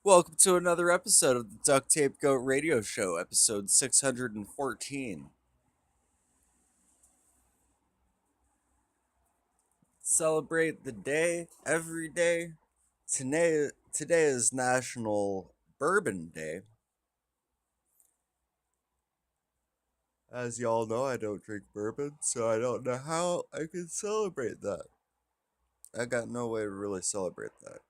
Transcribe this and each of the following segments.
Welcome to another episode of the Duct Tape Goat Radio Show, episode 614. Celebrate the day every day. Today is National Bourbon Day. As y'all know, I don't drink bourbon, so I don't know how I can celebrate that. I got no way to really celebrate that.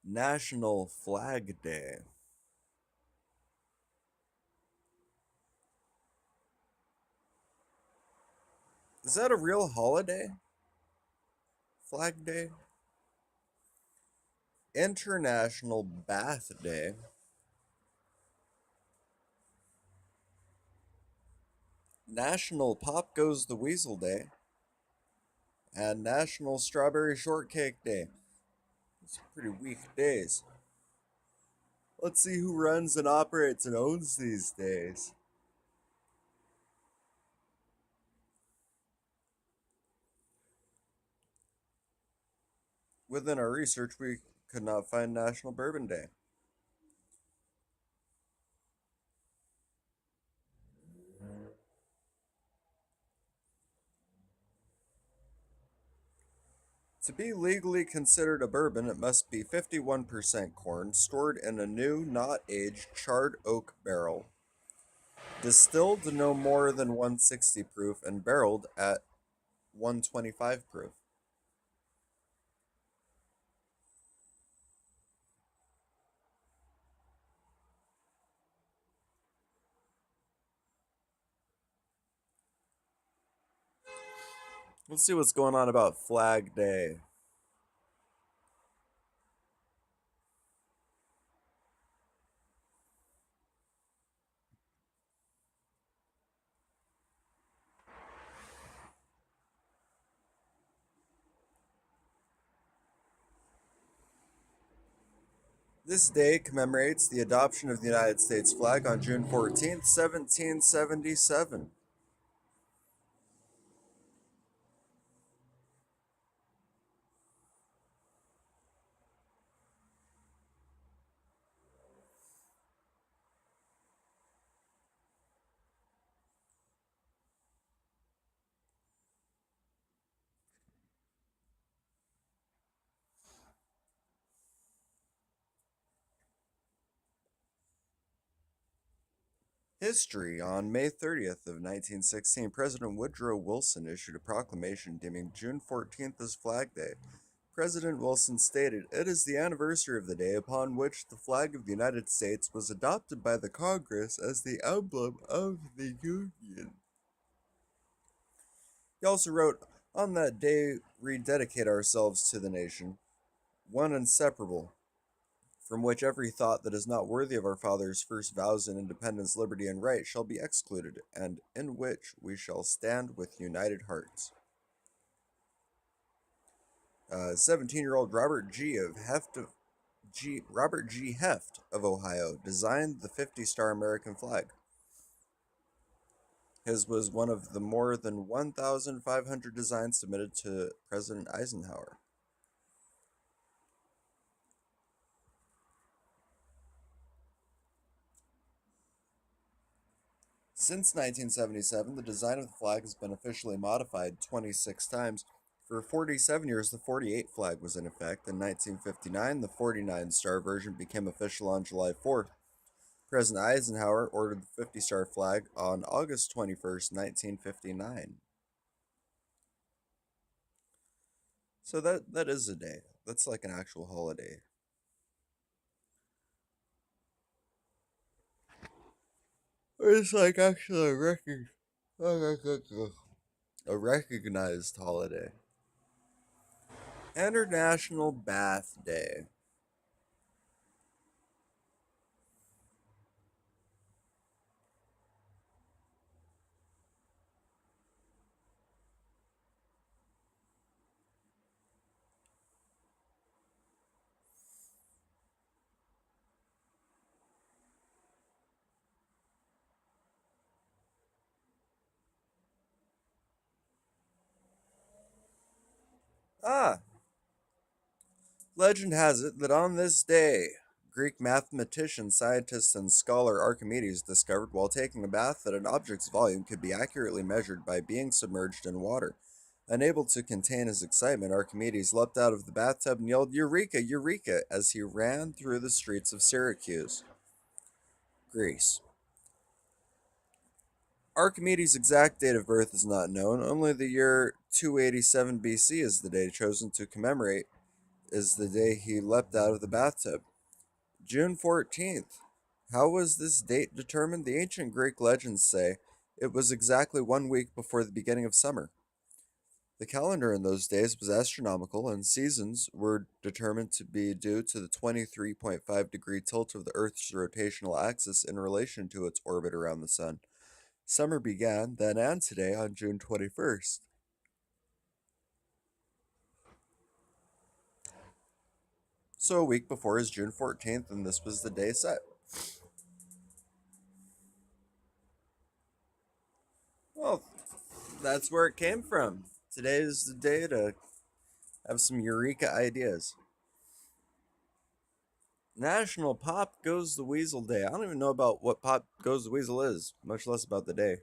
National Flag Day. Is that a real holiday? Flag Day? International Bath Day. National Pop Goes the Weasel Day, and National Strawberry Shortcake Day. It's pretty weak days. Let's see who runs and operates and owns these days. Within our research, we could not find National Bourbon Day. To be legally considered a bourbon, it must be 51% corn, stored in a new, not aged, charred oak barrel, distilled no more than 160 proof, and barreled at 125 proof. Let's see what's going on about Flag Day. This day commemorates the adoption of the United States flag on June 14th, 1777. History. On May 30th of 1916, President Woodrow Wilson issued a proclamation deeming June 14th as Flag Day. President Wilson stated, "It is the anniversary of the day upon which the flag of the United States was adopted by the Congress as the emblem of the Union." He also wrote, "On that day, rededicate ourselves to the nation, one inseparable, from which every thought that is not worthy of our fathers' first vows in independence, liberty, and right shall be excluded, and in which we shall stand with united hearts." 17-year-old Robert G. Heft of Ohio designed the 50-star American flag. His was one of the more than 1,500 designs submitted to President Eisenhower. Since 1977, the design of the flag has been officially modified 26 times. For 47 years, the 48 flag was in effect. In 1959, the 49-star version became official on July 4th. President Eisenhower ordered the 50-star flag on August 21st, 1959. So that is a day. That's like an actual holiday. It's like actually a recognized holiday. International Bath Day. Ah, Legend has it that on this day, Greek mathematician, scientist, and scholar Archimedes discovered while taking a bath that an object's volume could be accurately measured by being submerged in water. Unable to contain his excitement, Archimedes leapt out of the bathtub and yelled, Eureka, Eureka, as he ran through the streets of Syracuse, Greece. Archimedes' exact date of birth is not known. Only the year 287 BC is the day chosen to commemorate is the day he leapt out of the bathtub. June 14th. How was this date determined? The ancient Greek legends say it was exactly 1 week before the beginning of summer. The calendar in those days was astronomical, and seasons were determined to be due to the 23.5-degree tilt of the Earth's rotational axis in relation to its orbit around the Sun. Summer began then and today on June 21st. So a week before is June 14th, and this was the day set. Well, that's where it came from. Today is the day to have some eureka ideas. National Pop Goes the Weasel Day. I don't even know about what Pop Goes the Weasel is, much less about the day.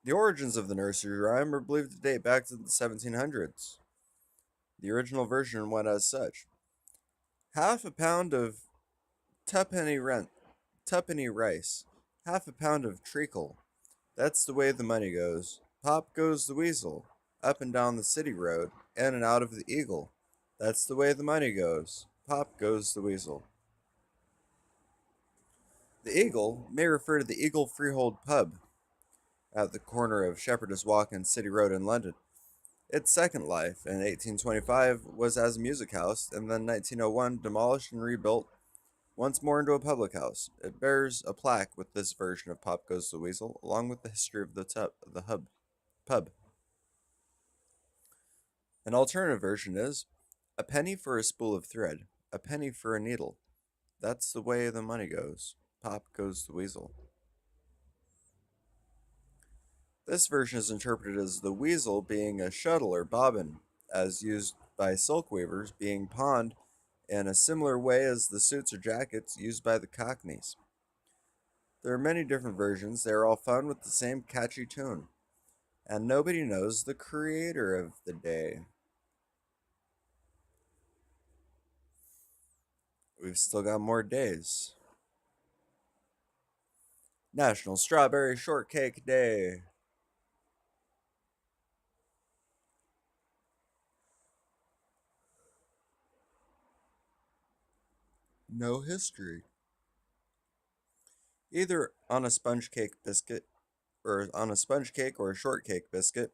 The origins of the nursery rhyme are believed to date back to the 1700s. The original version went as such: half a pound of tuppenny rent, tuppenny rice, half a pound of treacle. That's the way the money goes. Pop goes the weasel, up and down the city road, in and out of the eagle. That's the way the money goes. Pop goes the weasel. The Eagle may refer to the Eagle Freehold pub at the corner of Shepherdess Walk and City Road in London. Its second life, in 1825, was as a music house, and then 1901 demolished and rebuilt once more into a public house. It bears a plaque with this version of Pop Goes the Weasel, along with the history of the pub. An alternative version is a penny for a spool of thread, a penny for a needle. That's the way the money goes. Pop goes the weasel. This version is interpreted as the weasel being a shuttle or bobbin, as used by silk weavers, being pawned in a similar way as the suits or jackets used by the cockneys. There are many different versions, they are all fun with the same catchy tune, and nobody knows the creator of the day. We've still got more days. National Strawberry Shortcake Day. No history. Either on a sponge cake biscuit or on a sponge cake or a shortcake biscuit,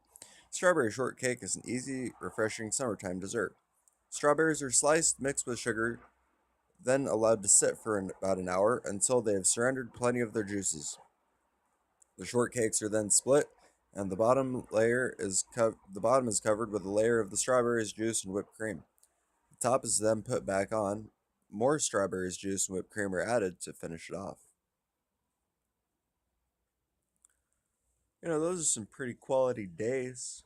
strawberry shortcake is an easy, refreshing summertime dessert. Strawberries are sliced, mixed with sugar, then allowed to sit for about an hour until they have surrendered plenty of their juices. The shortcakes are then split, and the bottom is covered with a layer of the strawberries juice and whipped cream. The top is then put back on. More strawberries juice and whipped cream are added to finish it off. Those are some pretty quality days.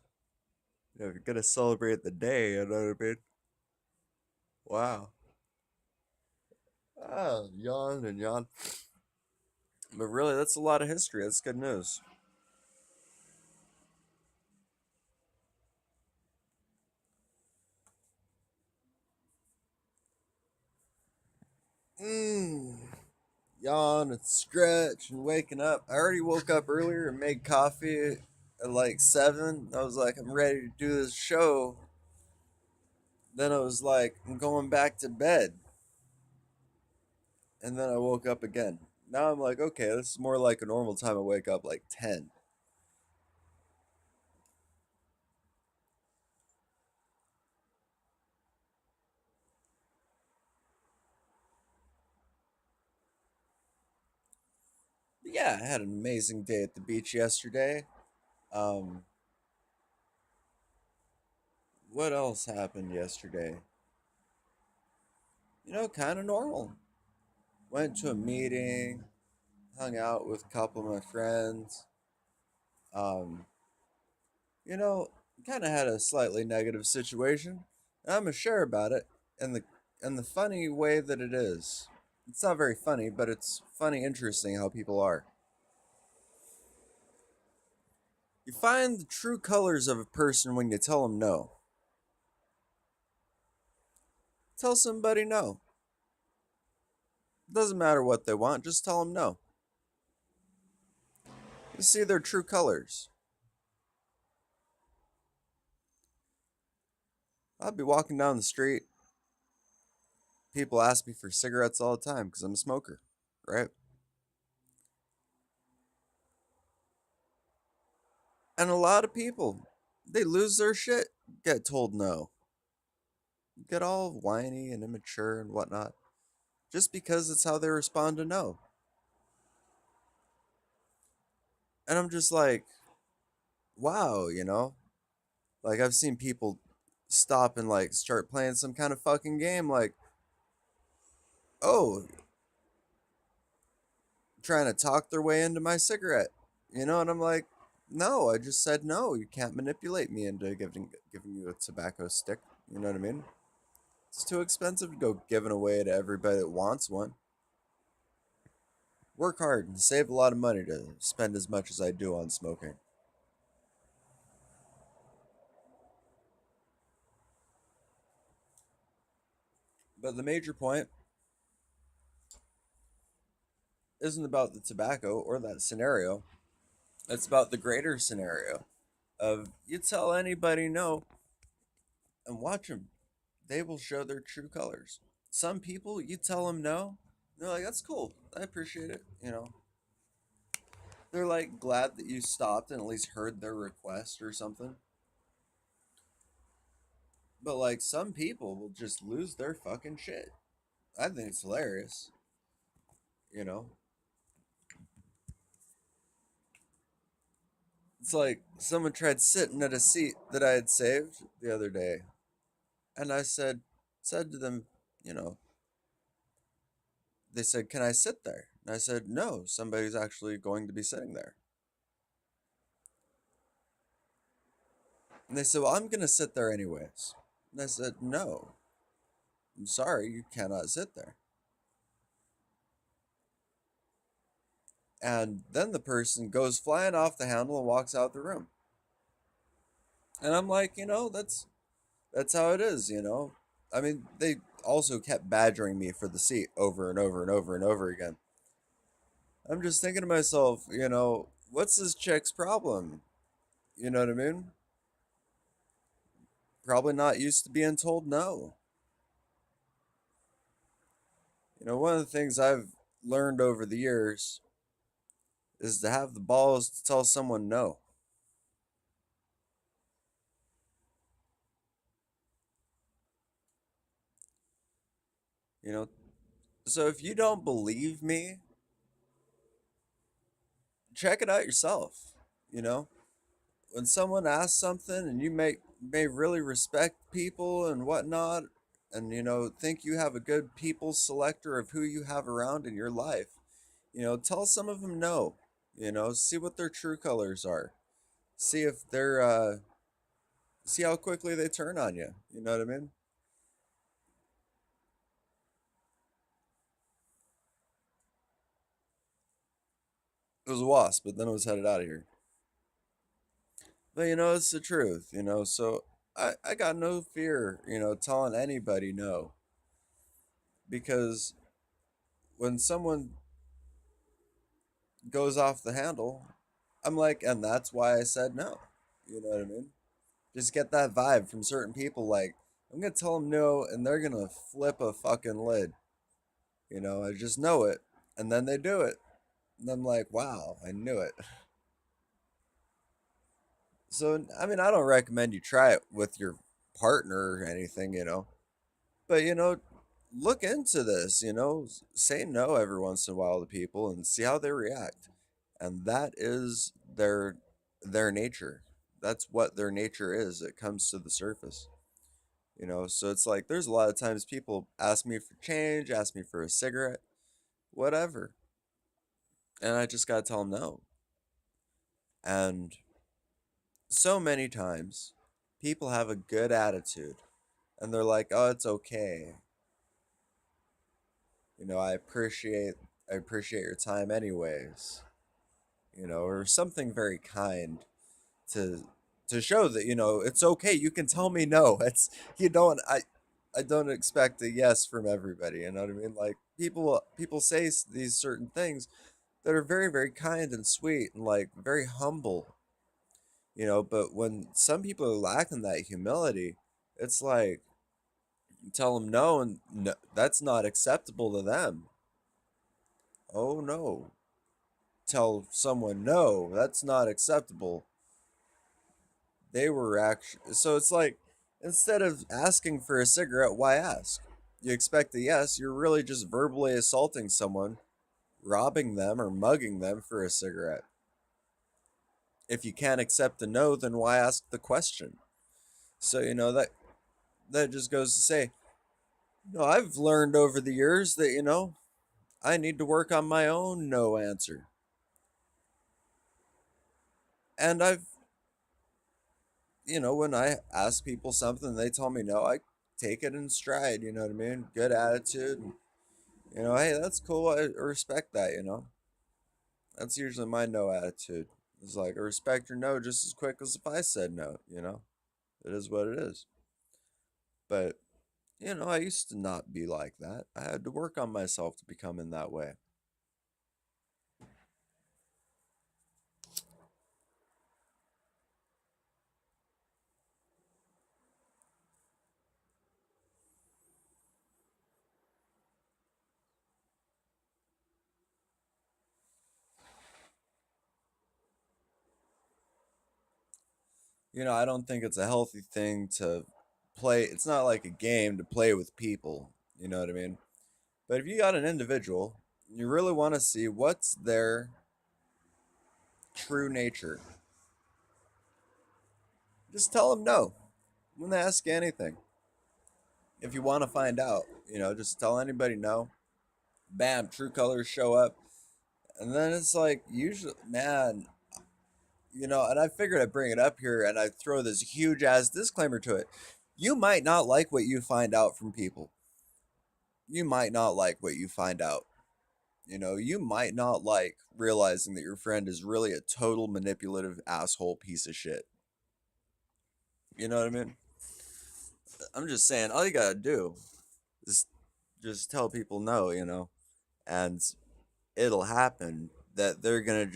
If you're gonna celebrate the day, you know what I mean? Wow. Ah, yawn and yawn. But really, that's a lot of history. That's good news. Mmm. Yawn and stretch and waking up. I already woke up earlier and made coffee at like 7. I was like, I'm ready to do this show. Then I was like, I'm going back to bed. And then I woke up again. Now I'm like, okay, this is more like a normal time I wake up, like 10. But yeah, I had an amazing day at the beach yesterday. Um, what else happened yesterday? Kind of normal. Went to a meeting, hung out with a couple of my friends. Um, you know, kind of had a slightly negative situation. And I'm gonna share about it in the funny way that it is. It's not very funny, but it's funny, interesting how people are. You find the true colors of a person when you tell them no. Tell somebody no. Doesn't matter what they want, just tell them no. You see their true colors. I'll be walking down the street. People ask me for cigarettes all the time because I'm a smoker, right? And a lot of people, they lose their shit, get told no, get all whiny and immature and whatnot, just because it's how they respond to no. And I'm just like, wow, like I've seen people stop and like start playing some kind of fucking game, like, oh, trying to talk their way into my cigarette, and I'm like, no, I just said no. You can't manipulate me into giving you a tobacco stick. You know what I mean? It's too expensive to go giving away to everybody that wants one. Work hard and save a lot of money to spend as much as I do on smoking. But the major point isn't about the tobacco or that scenario. It's about the greater scenario of you tell anybody no and watch them. They will show their true colors. Some people, you tell them no, they're like, that's cool. I appreciate it. They're like glad that you stopped and at least heard their request or something. But like some people will just lose their fucking shit. I think it's hilarious. You know, it's like someone tried sitting at a seat that I had saved the other day, and I said to them, you know, they said, "Can I sit there?" And I said, "No, somebody's actually going to be sitting there." And they said, "Well, I'm gonna sit there anyways." And I said, "No, I'm sorry, you cannot sit there." And then the person goes flying off the handle and walks out the room. And I'm like, that's how it is. I mean, they also kept badgering me for the seat over and over and over and over again. I'm just thinking to myself, what's this chick's problem? You know what I mean? Probably not used to being told no. One of the things I've learned over the years is to have the balls to tell someone no. You know, so if you don't believe me, check it out yourself. You know, when someone asks something and you may really respect people and whatnot, and think you have a good people selector of who you have around in your life, tell some of them no. See what their true colors are. See if they're see how quickly they turn on you. You know what I mean? It was a wasp, but then it was headed out of here. But it's the truth. So I got no fear, telling anybody no, because when someone goes off the handle, I'm like, and that's why I said no. You know what I mean? Just get that vibe from certain people. Like, I'm gonna tell them no, and they're gonna flip a fucking lid. I just know it, and then they do it, and I'm like, wow, I knew it. So, I mean, I don't recommend you try it with your partner or anything, but look into this. Say no every once in a while to people and see how they react, and that is their nature. That's what their nature is. It comes to the surface. So it's like there's a lot of times people ask me for change, ask me for a cigarette, whatever, and I just gotta tell them no. And So many times people have a good attitude and they're like, "Oh, it's okay. I appreciate your time anyways." Or something very kind to show that, it's okay. You can tell me no. You don't I don't expect a yes from everybody, you know what I mean? Like people say these certain things that are very very kind and sweet and like very humble, but when some people are lacking that humility, it's like you tell them no, and no, that's not acceptable to them. Oh no. Tell someone no, that's not acceptable. They were actually, so it's like, instead of asking for a cigarette, why ask? You expect a yes, you're really just verbally assaulting someone, robbing them or mugging them for a cigarette. If you can't accept a no, then why ask the question? So that just goes to say, I've learned over the years that, I need to work on my own no answer. And when I ask people something, they tell me no, I take it in stride, you know what I mean? Good attitude. Hey, that's cool. I respect that, That's usually my no attitude. It's like, I respect your no just as quick as if I said no. It is what it is. But, I used to not be like that. I had to work on myself to become in that way. I don't think it's a healthy thing to play. It's not like a game to play with people. You know what I mean? But if you got an individual, you really want to see what's their true nature. Just tell them no when they ask you anything. If you want to find out, just tell anybody no. Bam, true colors show up. And then it's like, usually, man, and I figured I'd bring it up here and I'd throw this huge ass disclaimer to it. You might not like what you find out from people. You might not like what you find out. You might not like realizing that your friend is really a total manipulative asshole piece of shit. You know what I mean? I'm just saying, all you gotta do is just tell people no, and it'll happen that they're gonna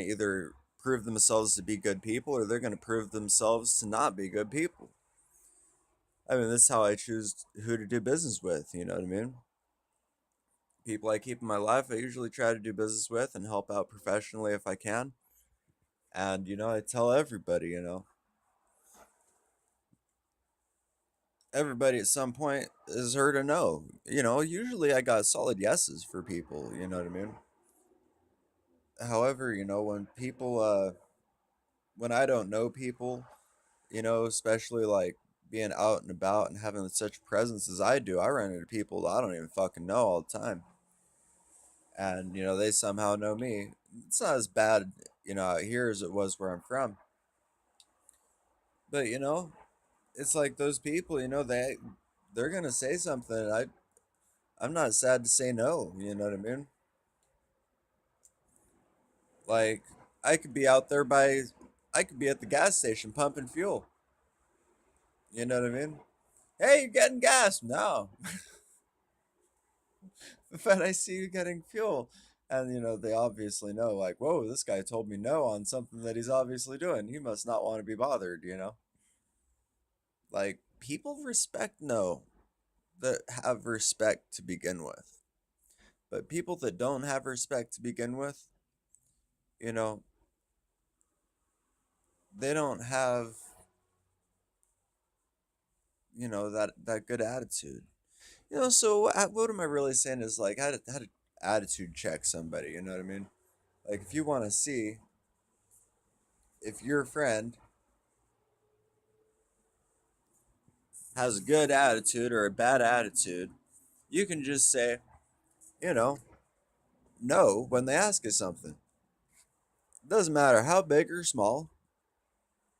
either prove themselves to be good people or they're gonna prove themselves to not be good people. I mean, that's how I choose who to do business with, you know what I mean? People I keep in my life, I usually try to do business with and help out professionally if I can. And, I tell everybody, everybody at some point has heard a no. Usually I got solid yeses for people, you know what I mean? However, when I don't know people, especially like being out and about and having such presence as I do, I run into people that I don't even fucking know all the time. And, they somehow know me. It's not as bad, out here as it was where I'm from. But, it's like those people, they're gonna say something. I'm not sad to say no, you know what I mean? Like I could be out there I could be at the gas station pumping fuel. You know what I mean? Hey, you're getting gas. No. But I see you getting fuel. And they obviously know, like, whoa, this guy told me no on something that he's obviously doing. He must not want to be bothered. Like people respect no that have respect to begin with. But people that don't have respect to begin with, you know, they don't have, that good attitude. So what am I really saying is like how to attitude check somebody, you know what I mean? Like if you want to see if your friend has a good attitude or a bad attitude, you can just say, you know, no when they ask you something. It doesn't matter how big or small.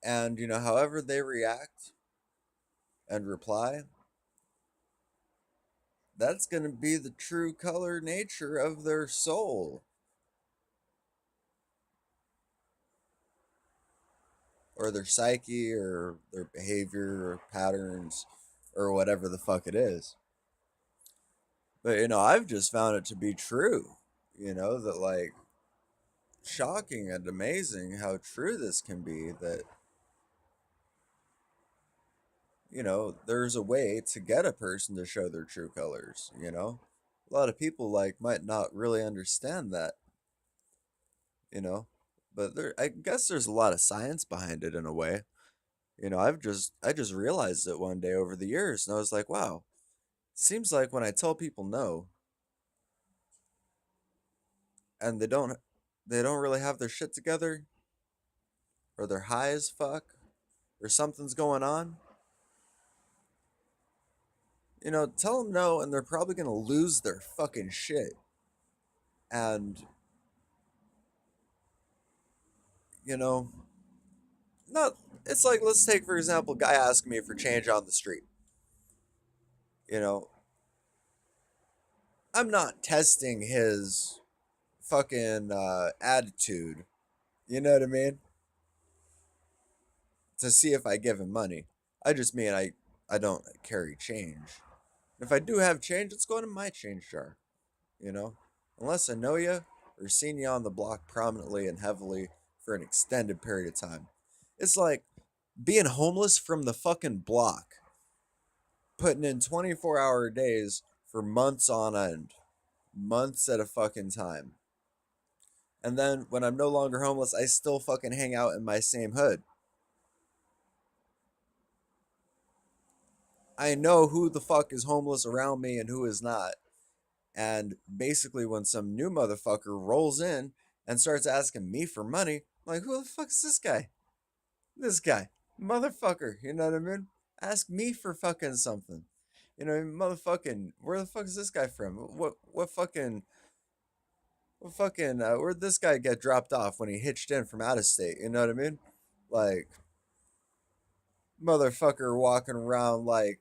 And, however they react and reply, that's going to be the true color nature of their soul or their psyche or their behavior or patterns or whatever the fuck it is. But, I've just found it to be true, that like shocking and amazing how true this can be that, there's a way to get a person to show their true colors. A lot of people like might not really understand that, you know, but I guess there's a lot of science behind it in a way. I just realized it one day over the years and I was like, wow, seems like when I tell people no and they don't really have their shit together or they're high as fuck or something's going on, tell them no and they're probably going to lose their fucking shit. And, you know, not, it's like, let's take, for example, guy asking me for change on the street. You know, I'm not testing his fucking attitude, you know what I mean? To see if I give him money. I just mean I don't carry change. If I do have change, it's going in my change jar, you know? Unless I know you or seen you on the block prominently and heavily for an extended period of time. It's like being homeless from the fucking block, putting in 24-hour days for months on end, months at a fucking time. And then when I'm no longer homeless, I still fucking hang out in my same hood. I know who the fuck is homeless around me and who is not. And basically, when some new motherfucker rolls in and starts asking me for money, I'm like, who the fuck is this guy? This guy. Motherfucker. You know what I mean? Ask me for fucking something. Motherfucking, where the fuck is this guy from? Where'd this guy get dropped off when he hitched in from out of state? You know what I mean? Like, motherfucker walking around like,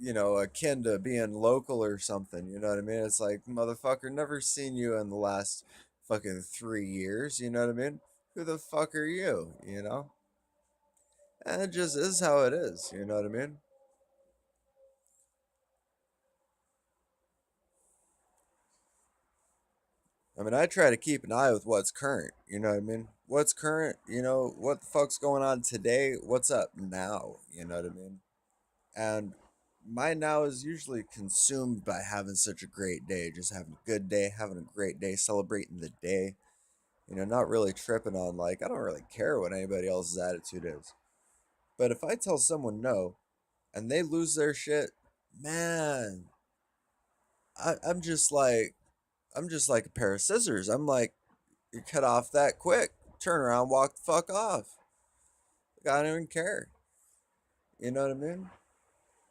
akin to being local or something. You know what I mean? It's like, motherfucker, never seen you in the last fucking 3 years. You know what I mean? Who the fuck are you? And it just is how it is. You know what I mean? I mean, I try to keep an eye with what's current. You know what I mean? What's current? What the fuck's going on today? What's up now? You know what I mean? And my now is usually consumed by having such a great day, just having a good day, having a great day, celebrating the day. Not really tripping on like I don't really care what anybody else's attitude is. But if I tell someone no and they lose their shit, man, I'm just like a pair of scissors. I'm like, you cut off that quick, turn around, walk the fuck off. Like, I don't even care. You know what I mean?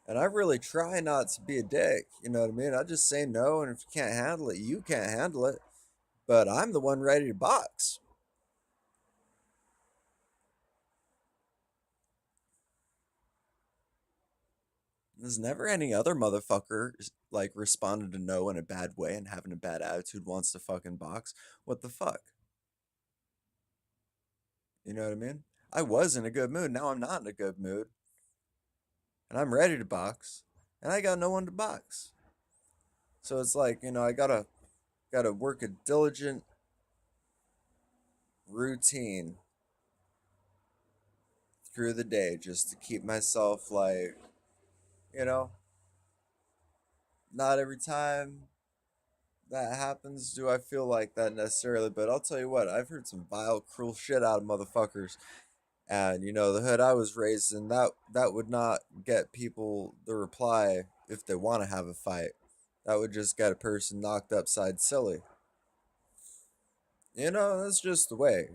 And I really try not to be a dick. You know what I mean? I just say no, and if you can't handle it, you can't handle it. But I'm the one ready to box. There's never any other motherfucker like responded to no in a bad way and having a bad attitude wants to fucking box. What the fuck? You know what I mean? I was in a good mood. Now I'm not in a good mood. And I'm ready to box. And I got no one to box. So it's like, I gotta work a diligent routine through the day just to keep myself like, you know, not every time that happens do I feel like that necessarily, but I'll tell you what, I've heard some vile, cruel shit out of motherfuckers. And the hood I was raised in, that would not get people the reply if they want to have a fight. That would just get a person knocked upside silly. That's just the way.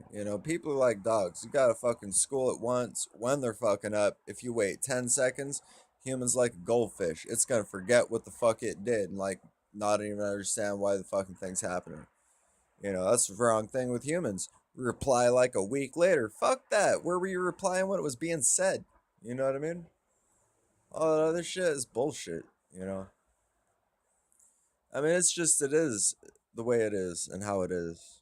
People are like dogs. You gotta fucking school it once. When they're fucking up, if you wait 10 seconds, humans like a goldfish. It's gonna forget what the fuck it did and like not even understand why the fucking thing's happening. That's the wrong thing with humans. reply like a week later. Fuck that. Where were you replying when it was being said? You know what I mean? All that other shit is bullshit, you know? I mean, it's just, it is the way it is and how it is.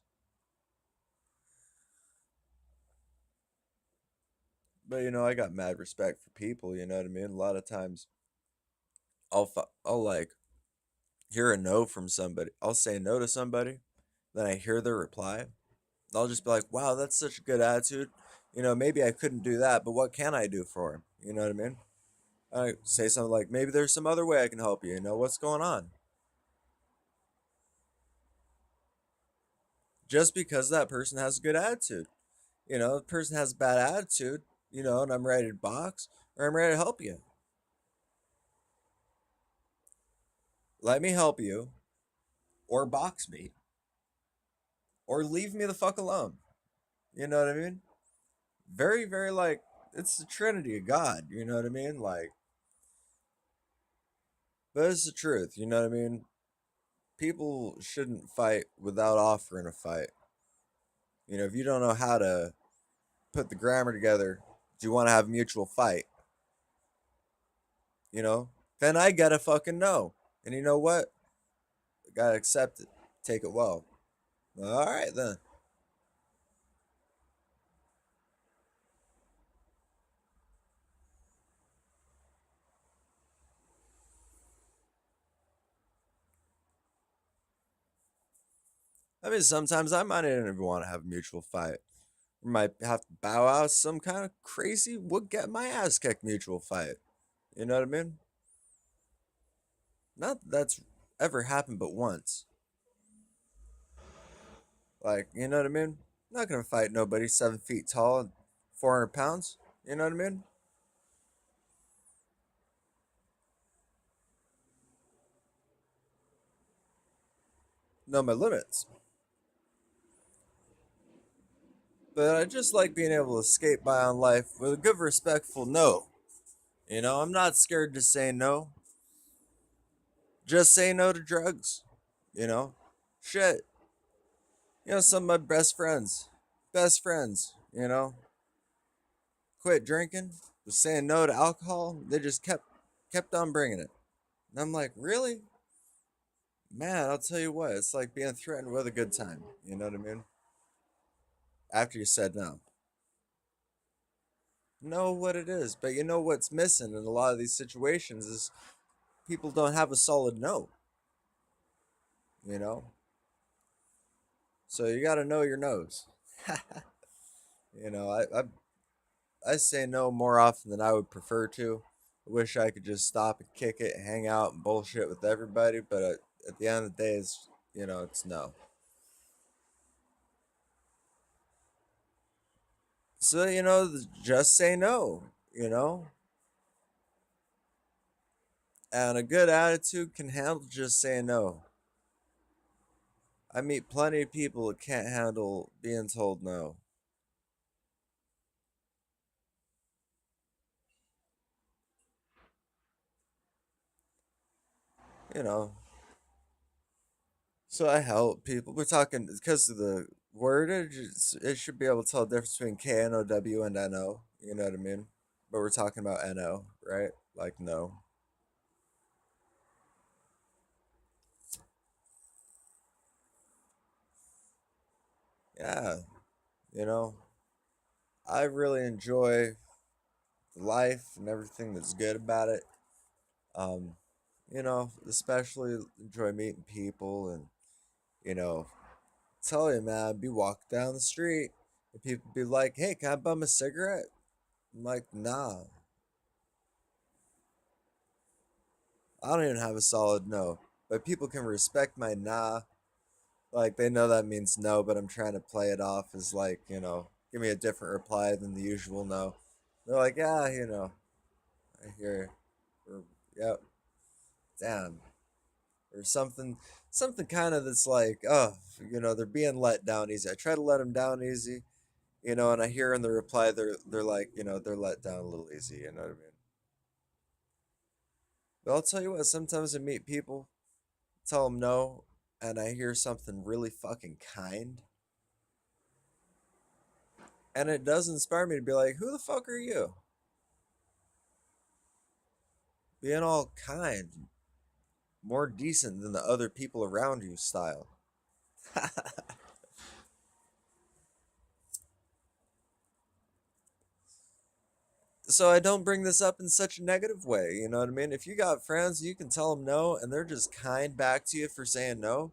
But, I got mad respect for people, you know what I mean? A lot of times I'll like hear a no from somebody. I'll say no to somebody, then I hear their reply. I'll just be like, wow, that's such a good attitude. Maybe I couldn't do that, but what can I do for him? You know what I mean? I say something like, maybe there's some other way I can help you. What's going on? Just because that person has a good attitude. The person has a bad attitude, and I'm ready to box or I'm ready to help you. Let me help you or box me or leave me the fuck alone. You know what I mean? Very, very like, it's the Trinity of God. You know what I mean? Like, but it's the truth. You know what I mean? People shouldn't fight without offering a fight. If you don't know how to put the grammar together, do you want to have a mutual fight? You know, then I gotta fucking know. And you know what? I gotta accept it. Take it well. All right then. I mean, sometimes I might not even want to have a mutual fight. We might have to bow out some kind of crazy, we'll get my ass kicked mutual fight. You know what I mean? Not that that's ever happened but once. Like, you know what I mean? Not gonna fight nobody 7 feet tall and 400 pounds. You know what I mean? Know my limits. But I just like being able to skate by on life with a good, respectful no. I'm not scared to say no. Just say no to drugs. You know? Shit. Some of my best friends, quit drinking, was saying no to alcohol. They just kept on bringing it. And I'm like, really? Man, I'll tell you what, it's like being threatened with a good time. You know what I mean? After you said no. Know what it is. But you know what's missing in a lot of these situations is people don't have a solid no. You know? So you gotta know your no's. I say no more often than I would prefer to. I wish I could just stop and kick it, hang out and bullshit with everybody, but at the end of the day, it's no. So, just say no, and a good attitude can handle just saying no. I meet plenty of people that can't handle being told no, you know. So I help people. We're talking because of the wordage, it should be able to tell the difference between KNOW and NO. You know what I mean? But we're talking about NO, right? Like no. Yeah, you know, I really enjoy life and everything that's good about it. Um, especially enjoy meeting people and, you know, tell you, man, I'd be walking down the street and people be like, hey, can I bum a cigarette? I'm like, nah, I don't even have a solid no. But people can respect my nah. Like, they know that means no, but I'm trying to play it off as, like, give me a different reply than the usual no. They're like, yeah, I hear you. Or, yep, damn. Or something kind of that's like, oh, they're being let down easy. I try to let them down easy, and I hear in the reply they're like, they're let down a little easy. You know what I mean? But I'll tell you what. Sometimes I meet people, tell them no, and I hear something really fucking kind. And it does inspire me to be like, who the fuck are you? Being all kind, more decent than the other people around you style. So I don't bring this up in such a negative way, you know what I mean? If you got friends, you can tell them no, and they're just kind back to you for saying no.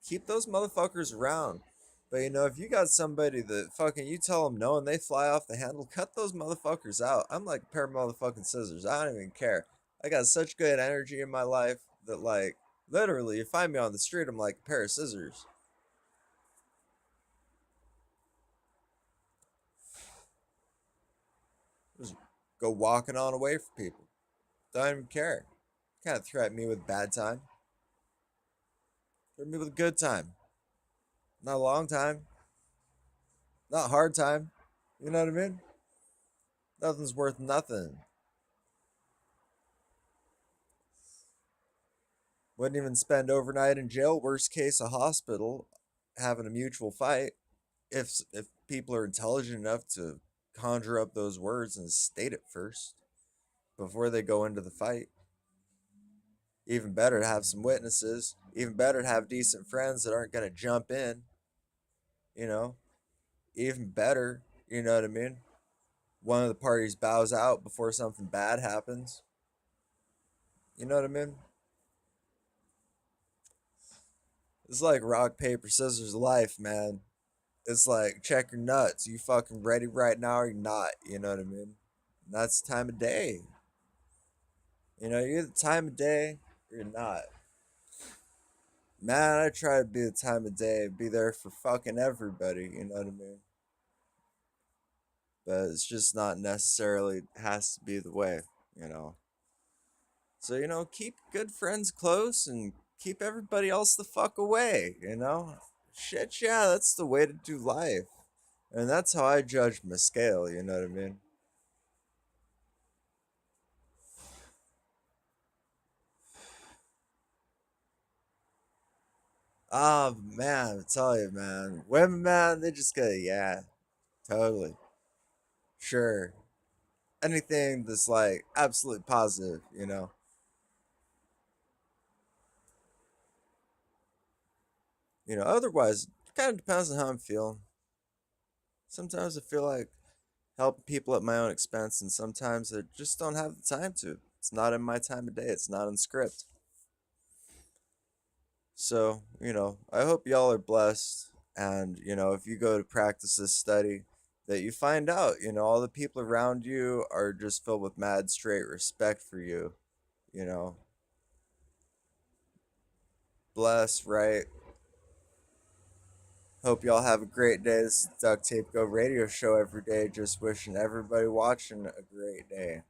Keep those motherfuckers around. But you know, if you got somebody that fucking you tell them no and they fly off the handle, cut those motherfuckers out. I'm like a pair of motherfucking scissors. I don't even care. I got such good energy in my life that like literally, you find me on the street, I'm like a pair of scissors. Just go walking on away from people. Don't even care. Can't threaten me with bad time. Threaten me with a good time. Not a long time. Not a hard time. You know what I mean? Nothing's worth nothing. Wouldn't even spend overnight in jail. Worst case, a hospital, having a mutual fight. If people are intelligent enough to conjure up those words and state it first before they go into the fight. Even better to have some witnesses. Even better to have decent friends that aren't gonna jump in. You know. Even better. You know what I mean? One of the parties bows out before something bad happens. You know what I mean? It's like rock, paper, scissors life, man. It's like check your nuts. You fucking ready right now or you're not? You know what I mean? And that's the time of day. You know, you're the time of day or you're not. Man, I try to be the time of day, be there for fucking everybody. You know what I mean? But it's just not necessarily has to be the way. You know. So you know, keep good friends close and keep everybody else the fuck away. You know. Shit, yeah, that's the way to do life. And that's how I judge my scale, you know what I mean? Oh man, I tell you, man. Women, man, they just go, yeah, totally. Sure. Anything that's like absolutely positive, you know. Otherwise, it kind of depends on how I'm feeling. Sometimes I feel like helping people at my own expense, and sometimes I just don't have the time to. It's not in my time of day, it's not in script. So, I hope y'all are blessed. And, if you go to practice this study, that you find out, all the people around you are just filled with mad straight respect for you. You know, bless, right? Hope y'all have a great day. This is Duct Tape Go Radio Show every day. Just wishing everybody watching a great day.